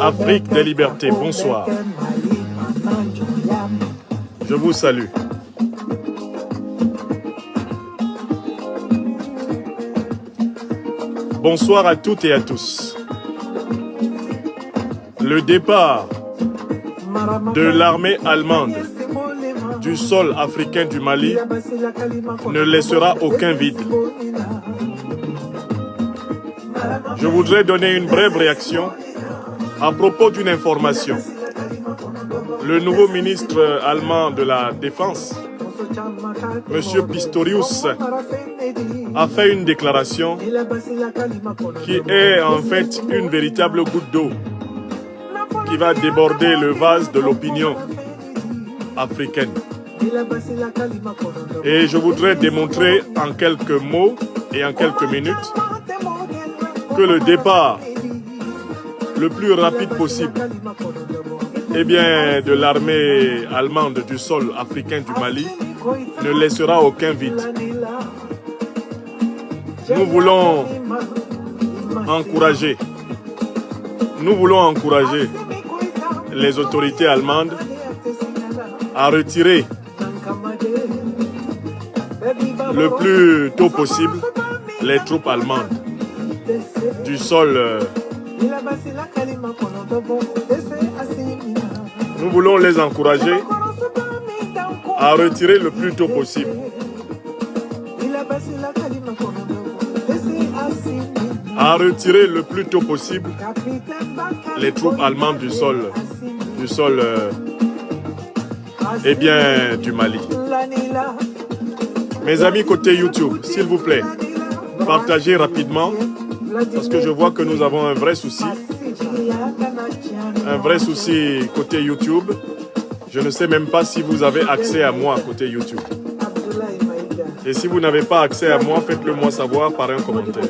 Afrique des libertés, bonsoir. Je vous salue. Bonsoir à toutes et à tous. Le départ de l'armée allemande du sol africain du Mali ne laissera aucun vide. Je voudrais donner une brève réaction à propos d'une information. Le nouveau ministre allemand de la Défense, M. Pistorius, a fait une déclaration qui est en fait une véritable goutte d'eau qui va déborder le vase de l'opinion africaine. Et je voudrais démontrer en quelques mots et en quelques minutes que le départ le plus rapide possible de l'armée allemande du sol africain du Mali ne laissera aucun vide. Nous voulons encourager les autorités allemandes à retirer le plus tôt possible les troupes allemandes du sol. Nous voulons les encourager à retirer le plus tôt possible les troupes allemandes du sol du Mali. Mes amis côté YouTube, s'il vous plaît, partagez rapidement parce que je vois que nous avons un vrai souci côté YouTube. Je ne sais même pas si vous avez accès à moi côté YouTube. Et si vous n'avez pas accès à moi, faites-le moi savoir par un commentaire.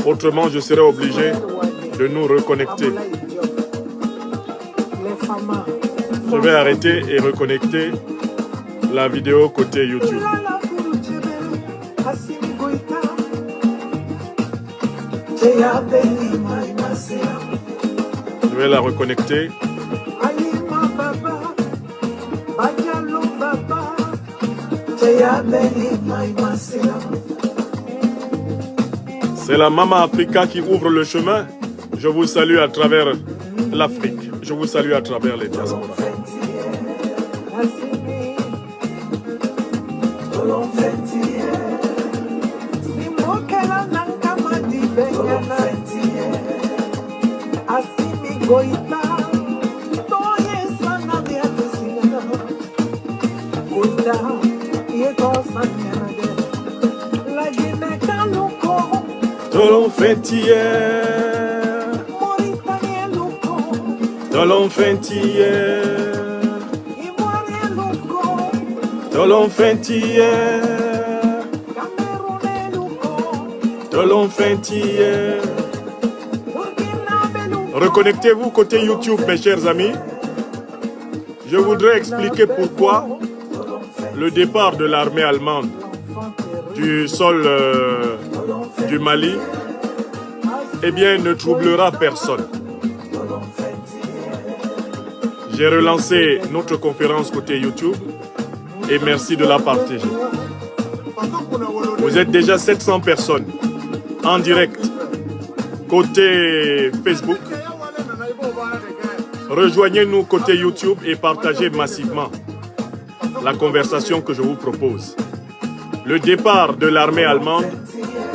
Autrement, je serai obligé de nous reconnecter. Je vais arrêter et reconnecter la vidéo côté YouTube. Je vais la reconnecter. C'est la Maman Africa qui ouvre le chemin. Je vous salue à travers l'Afrique. Je vous salue à travers les diasporas. Reconnectez-vous côté YouTube, mes chers amis. Je voudrais expliquer pourquoi le départ de l'armée allemande du sol du Mali ne troublera personne. J'ai relancé notre conférence côté YouTube et merci de la partager. Vous êtes déjà 700 personnes en direct côté Facebook. Rejoignez-nous côté YouTube et partagez massivement la conversation que je vous propose. Le départ de l'armée allemande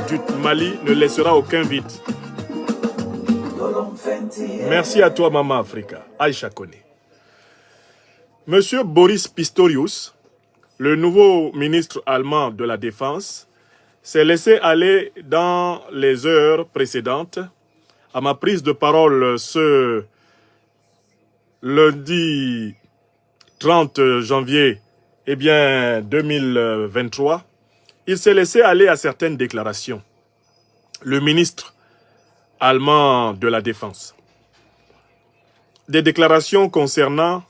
du Mali ne laissera aucun vide. Merci à toi, Maman Africa. Aïcha Kone. Monsieur Boris Pistorius, le nouveau ministre allemand de la Défense, s'est laissé aller dans les heures précédentes à ma prise de parole ce lundi 30 janvier 2023. Il s'est laissé aller à certaines déclarations. Le ministre allemand de la Défense. Des déclarations concernant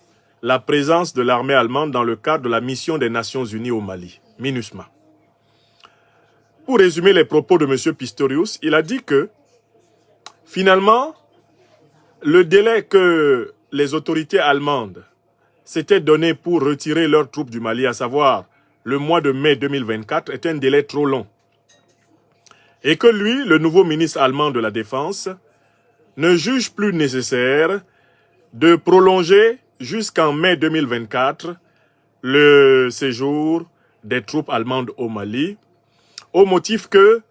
la présence de l'armée allemande dans le cadre de la mission des Nations Unies au Mali, MINUSMA. Pour résumer les propos de M. Pistorius, il a dit que, finalement, le délai que les autorités allemandes s'étaient donné pour retirer leurs troupes du Mali, à savoir le mois de mai 2024, est un délai trop long. Et que lui, le nouveau ministre allemand de la Défense, ne juge plus nécessaire de prolonger jusqu'en mai 2024 le séjour des troupes allemandes au Mali, au motif que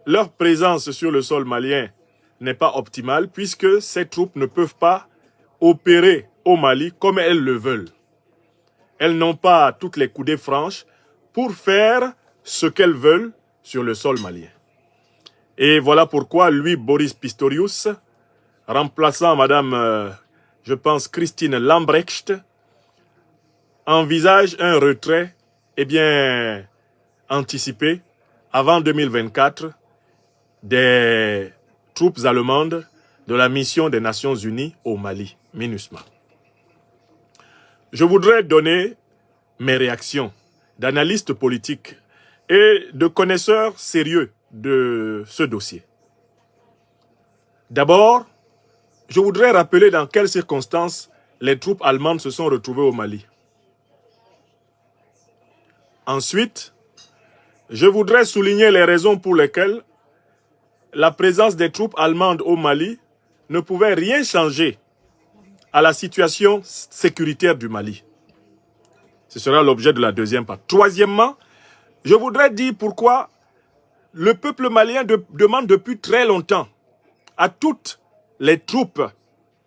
leur présence sur le sol malien n'est pas optimale puisque ces troupes ne peuvent pas opérer au Mali comme elles le veulent. Elles n'ont pas toutes les coudées franches pour faire ce qu'elles veulent sur le sol malien. Et voilà pourquoi lui, Boris Pistorius, remplaçant Madame, je pense, Christine Lambrecht, envisage un retrait, anticipé, avant 2024, des troupes allemandes de la mission des Nations Unies au Mali, MINUSMA. Je voudrais donner mes réactions d'analystes politiques et de connaisseurs sérieux de ce dossier. D'abord, je voudrais rappeler dans quelles circonstances les troupes allemandes se sont retrouvées au Mali. Ensuite, je voudrais souligner les raisons pour lesquelles la présence des troupes allemandes au Mali ne pouvait rien changer à la situation sécuritaire du Mali. Ce sera l'objet de la deuxième partie. Troisièmement, je voudrais dire pourquoi le peuple malien demande depuis très longtemps à toutes les troupes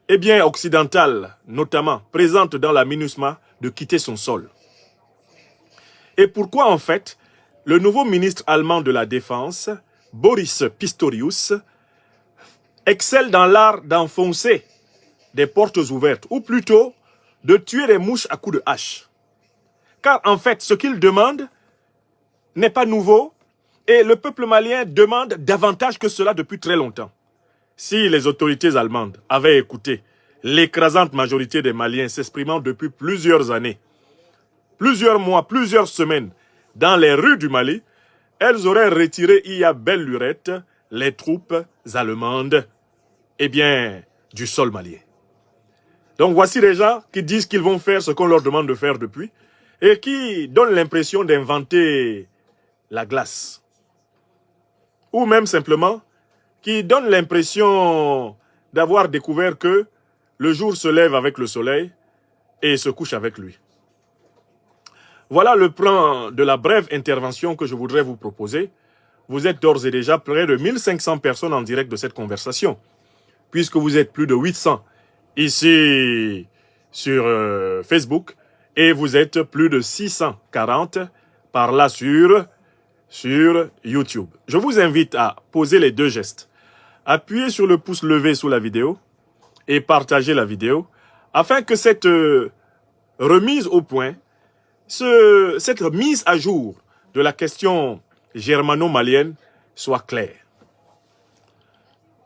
occidentales, notamment présentes dans la MINUSMA, de quitter son sol. Et pourquoi en fait, le nouveau ministre allemand de la Défense, Boris Pistorius, excelle dans l'art d'enfoncer des portes ouvertes, ou plutôt de tuer les mouches à coups de hache. Car en fait, ce qu'il demande n'est pas nouveau et le peuple malien demande davantage que cela depuis très longtemps. Si les autorités allemandes avaient écouté l'écrasante majorité des Maliens s'exprimant depuis plusieurs années, plusieurs mois, plusieurs semaines dans les rues du Mali, elles auraient retiré il y a belle lurette les troupes allemandes du sol malien. Donc voici les gens qui disent qu'ils vont faire ce qu'on leur demande de faire depuis et qui donnent l'impression d'inventer la glace. Ou même simplement qui donnent l'impression d'avoir découvert que le jour se lève avec le soleil et se couche avec lui. Voilà le plan de la brève intervention que je voudrais vous proposer. Vous êtes d'ores et déjà près de 1500 personnes en direct de cette conversation, puisque vous êtes plus de 800 ici sur Facebook et vous êtes plus de 640 par là sur YouTube. Je vous invite à poser les deux gestes. Appuyez sur le pouce levé sous la vidéo et partagez la vidéo afin que cette remise au point, cette mise à jour de la question germano-malienne soit claire.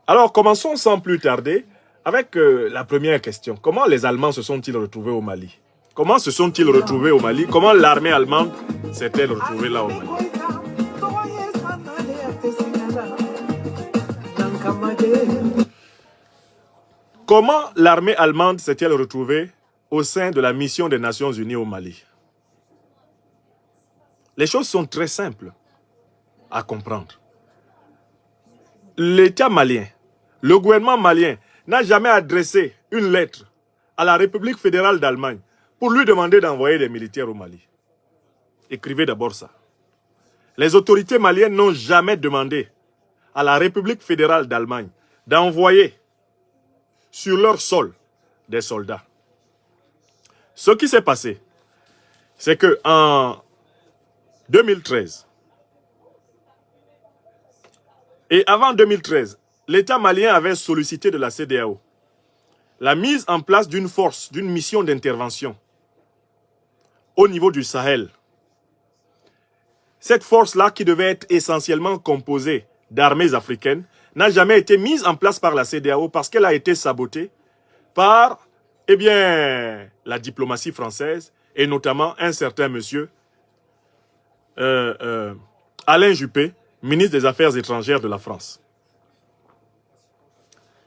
Alors, commençons sans plus tarder avec la première question. Comment les Allemands se sont-ils retrouvés au Mali? Comment se sont-ils retrouvés au Mali? Comment l'armée allemande s'est-elle retrouvée là au Mali? Comment l'armée allemande s'est-elle retrouvée au sein de la mission des Nations Unies au Mali? Les choses sont très simples à comprendre. L'État malien, le gouvernement malien, n'a jamais adressé une lettre à la République fédérale d'Allemagne pour lui demander d'envoyer des militaires au Mali. Écrivez d'abord ça. Les autorités maliennes n'ont jamais demandé à la République fédérale d'Allemagne d'envoyer sur leur sol des soldats. Ce qui s'est passé, c'est qu'en 2013, et avant 2013, l'État malien avait sollicité de la CEDEAO la mise en place d'une force, d'une mission d'intervention au niveau du Sahel. Cette force-là, qui devait être essentiellement composée d'armées africaines, n'a jamais été mise en place par la CEDEAO parce qu'elle a été sabotée par la diplomatie française et notamment un certain monsieur Alain Juppé, ministre des Affaires étrangères de la France.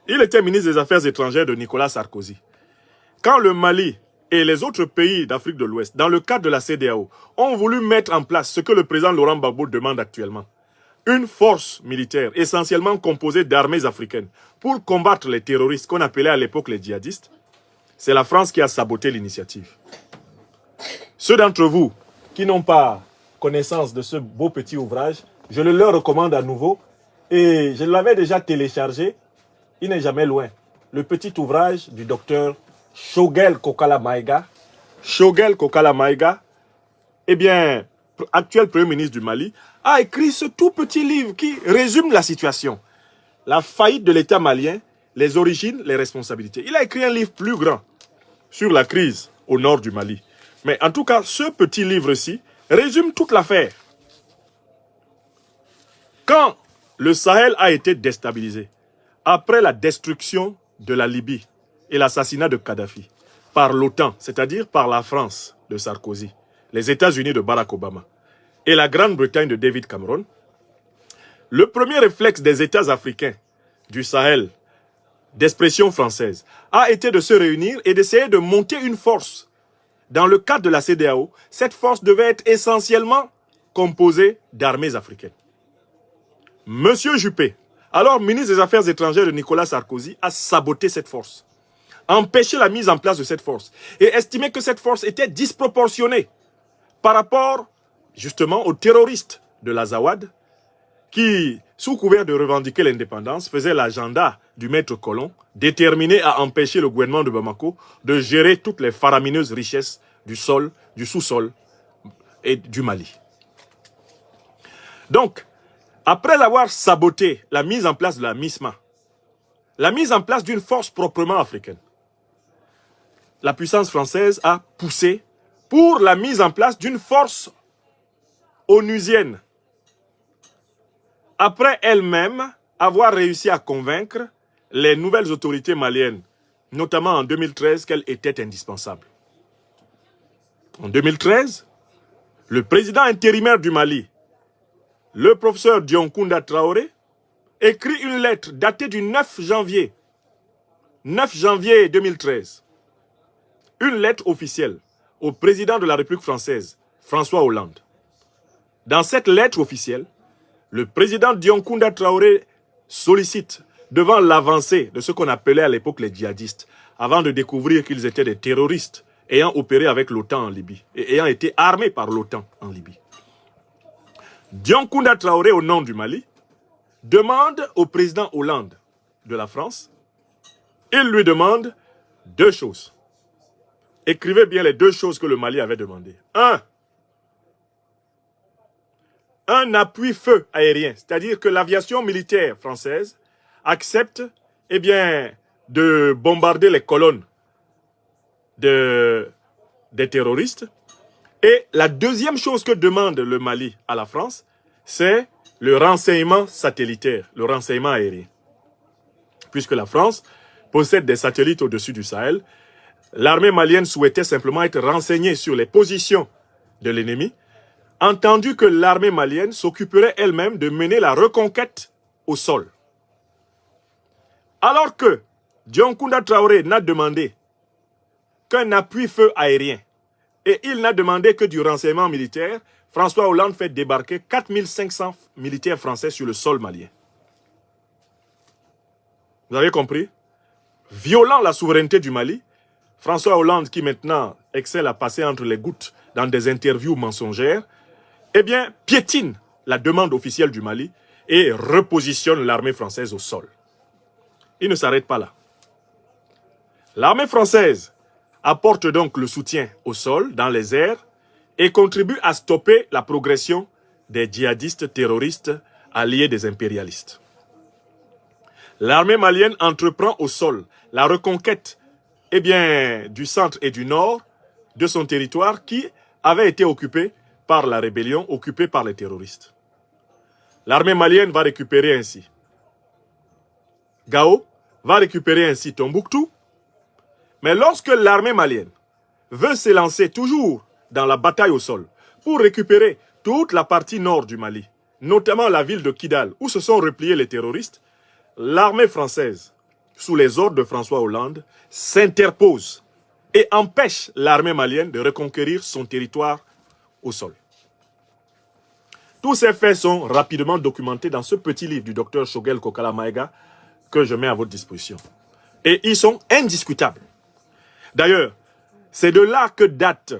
Il était ministre des Affaires étrangères de Nicolas Sarkozy. Quand le Mali et les autres pays d'Afrique de l'Ouest, dans le cadre de la CEDEAO, ont voulu mettre en place ce que le président Laurent Gbagbo demande actuellement, une force militaire essentiellement composée d'armées africaines pour combattre les terroristes qu'on appelait à l'époque les djihadistes, c'est la France qui a saboté l'initiative. Ceux d'entre vous qui n'ont pas connaissance de ce beau petit ouvrage, je le leur recommande à nouveau et je l'avais déjà téléchargé, il n'est jamais loin. Le petit ouvrage du docteur Choguel Kokala Maïga. Choguel Kokala Maïga, eh bien, actuel Premier ministre du Mali, a écrit ce tout petit livre qui résume la situation. La faillite de l'État malien, les origines, les responsabilités. Il a écrit un livre plus grand sur la crise au nord du Mali. Mais en tout cas, ce petit livre-ci résume toute l'affaire. Quand le Sahel a été déstabilisé, après la destruction de la Libye et l'assassinat de Kadhafi, par l'OTAN, c'est-à-dire par la France de Sarkozy, les États-Unis de Barack Obama et la Grande-Bretagne de David Cameron, le premier réflexe des États africains du Sahel, d'expression française, a été de se réunir et d'essayer de monter une force. Dans le cadre de la CEDEAO, cette force devait être essentiellement composée d'armées africaines. Monsieur Juppé, alors ministre des Affaires étrangères de Nicolas Sarkozy, a saboté cette force, empêché la mise en place de cette force et estimé que cette force était disproportionnée par rapport justement aux terroristes de l'Azawad qui, sous couvert de revendiquer l'indépendance, faisaient l'agenda du maître colon, déterminé à empêcher le gouvernement de Bamako de gérer toutes les faramineuses richesses du sol, du sous-sol et du Mali. Donc, après avoir saboté la mise en place de la MISMA, la mise en place d'une force proprement africaine, la puissance française a poussé pour la mise en place d'une force onusienne. Après elle-même avoir réussi à convaincre les nouvelles autorités maliennes, notamment en 2013, qu'elle était indispensable. En 2013, le président intérimaire du Mali, le professeur Dioncounda Traoré, écrit une lettre datée du 9 janvier 2013. Une lettre officielle au président de la République française, François Hollande. Dans cette lettre officielle, le président Dioncounda Traoré sollicite devant l'avancée de ce qu'on appelait à l'époque les djihadistes, avant de découvrir qu'ils étaient des terroristes ayant opéré avec l'OTAN en Libye et ayant été armés par l'OTAN en Libye. Dioncounda Traoré, au nom du Mali, demande au président Hollande de la France, il lui demande deux choses. Écrivez bien les deux choses que le Mali avait demandées. Un appui-feu aérien, c'est-à-dire que l'aviation militaire française accepte de bombarder les colonnes des terroristes. Et la deuxième chose que demande le Mali à la France, c'est le renseignement satellitaire, le renseignement aérien. Puisque la France possède des satellites au-dessus du Sahel, l'armée malienne souhaitait simplement être renseignée sur les positions de l'ennemi, entendu que l'armée malienne s'occuperait elle-même de mener la reconquête au sol. Alors que Dioncounda Traoré n'a demandé qu'un appui-feu aérien, et il n'a demandé que du renseignement militaire, François Hollande fait débarquer 4500 militaires français sur le sol malien. Vous avez compris? Violant la souveraineté du Mali, François Hollande, qui maintenant excelle à passer entre les gouttes dans des interviews mensongères, piétine la demande officielle du Mali et repositionne l'armée française au sol. Il ne s'arrête pas là. L'armée française apporte donc le soutien au sol, dans les airs, et contribue à stopper la progression des djihadistes terroristes alliés des impérialistes. L'armée malienne entreprend au sol la reconquête du centre et du nord de son territoire qui avait été occupé par la rébellion, occupé par les terroristes. L'armée malienne va récupérer ainsi Gao, va récupérer ainsi Tombouctou. Mais lorsque l'armée malienne veut s'élancer toujours dans la bataille au sol pour récupérer toute la partie nord du Mali, notamment la ville de Kidal, où se sont repliés les terroristes, l'armée française sous les ordres de François Hollande, s'interpose et empêche l'armée malienne de reconquérir son territoire au sol. Tous ces faits sont rapidement documentés dans ce petit livre du docteur Shogel Kokala Maïga que je mets à votre disposition. Et ils sont indiscutables. D'ailleurs, c'est de là que date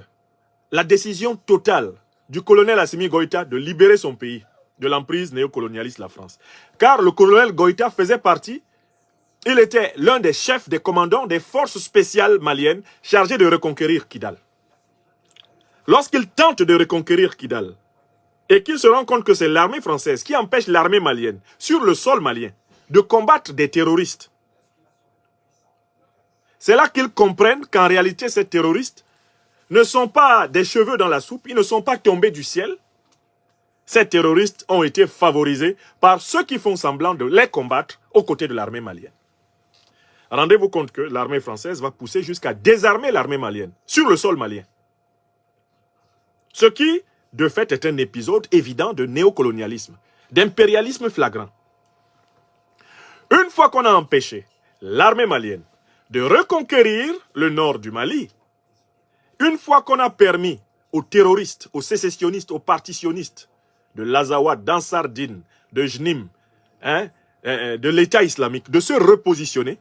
la décision totale du colonel Assimi Goïta de libérer son pays de l'emprise néocolonialiste de la France. Car le colonel Goïta faisait partie, il était l'un des chefs, des commandants des forces spéciales maliennes chargées de reconquérir Kidal. Lorsqu'il tente de reconquérir Kidal, et qu'il se rend compte que c'est l'armée française qui empêche l'armée malienne, sur le sol malien, de combattre des terroristes. C'est là qu'ils comprennent qu'en réalité, ces terroristes ne sont pas des cheveux dans la soupe, ils ne sont pas tombés du ciel. Ces terroristes ont été favorisés par ceux qui font semblant de les combattre aux côtés de l'armée malienne. Rendez-vous compte que l'armée française va pousser jusqu'à désarmer l'armée malienne, sur le sol malien. Ce qui, de fait, est un épisode évident de néocolonialisme, d'impérialisme flagrant. Une fois qu'on a empêché l'armée malienne de reconquérir le nord du Mali, une fois qu'on a permis aux terroristes, aux sécessionnistes, aux partitionnistes de l'Azawad, d'Ansardine, de Jnim, de l'État islamique, de se repositionner,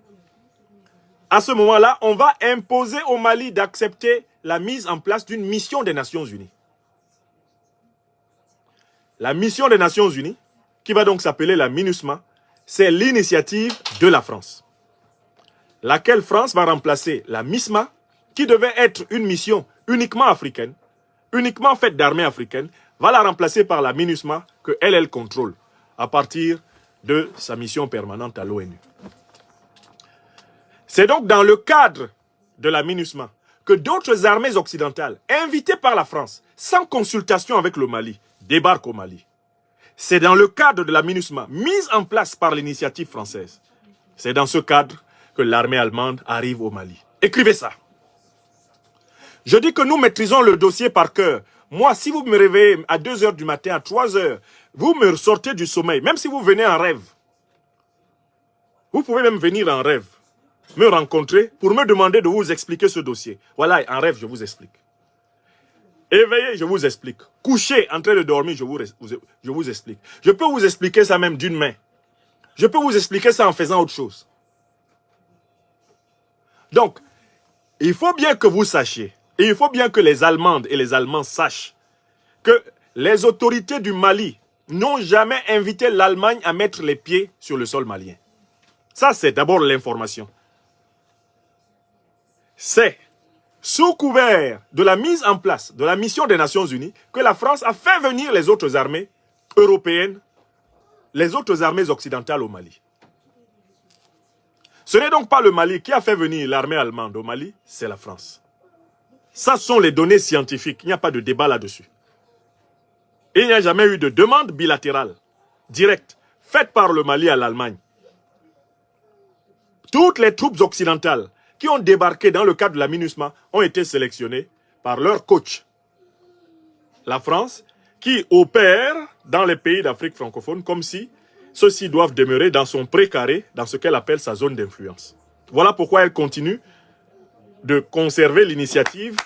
à ce moment-là, on va imposer au Mali d'accepter la mise en place d'une mission des Nations Unies. La mission des Nations Unies, qui va donc s'appeler la MINUSMA, c'est l'initiative de la France. Laquelle France va remplacer la MISMA, qui devait être une mission uniquement africaine, uniquement faite d'armées africaines, va la remplacer par la MINUSMA que elle contrôle à partir de sa mission permanente à l'ONU. C'est donc dans le cadre de la MINUSMA que d'autres armées occidentales, invitées par la France, sans consultation avec le Mali, débarquent au Mali. C'est dans le cadre de la MINUSMA, mise en place par l'initiative française. C'est dans ce cadre que l'armée allemande arrive au Mali. Écrivez ça. Je dis que nous maîtrisons le dossier par cœur. Moi, si vous me réveillez à 2 h du matin, à 3 h, vous me sortez du sommeil, même si vous venez en rêve. Vous pouvez même venir en rêve, me rencontrer pour me demander de vous expliquer ce dossier. Voilà, en rêve, je vous explique. Éveillé, je vous explique. Couché, en train de dormir, je vous explique. Je peux vous expliquer ça même d'une main. Je peux vous expliquer ça en faisant autre chose. Donc, il faut bien que vous sachiez, et il faut bien que les Allemandes et les Allemands sachent que les autorités du Mali n'ont jamais invité l'Allemagne à mettre les pieds sur le sol malien. Ça, c'est d'abord l'information. C'est sous couvert de la mise en place de la mission des Nations Unies que la France a fait venir les autres armées européennes, les autres armées occidentales au Mali. Ce n'est donc pas le Mali qui a fait venir l'armée allemande au Mali, c'est la France. Ça sont les données scientifiques, il n'y a pas de débat là-dessus. Il n'y a jamais eu de demande bilatérale, directe, faite par le Mali à l'Allemagne. Toutes les troupes occidentales qui ont débarqué dans le cadre de la MINUSMA ont été sélectionnées par leur coach. La France, qui opère dans les pays d'Afrique francophone comme si ceux-ci doivent demeurer dans son précaré, dans ce qu'elle appelle sa zone d'influence. Voilà pourquoi elle continue de conserver l'initiative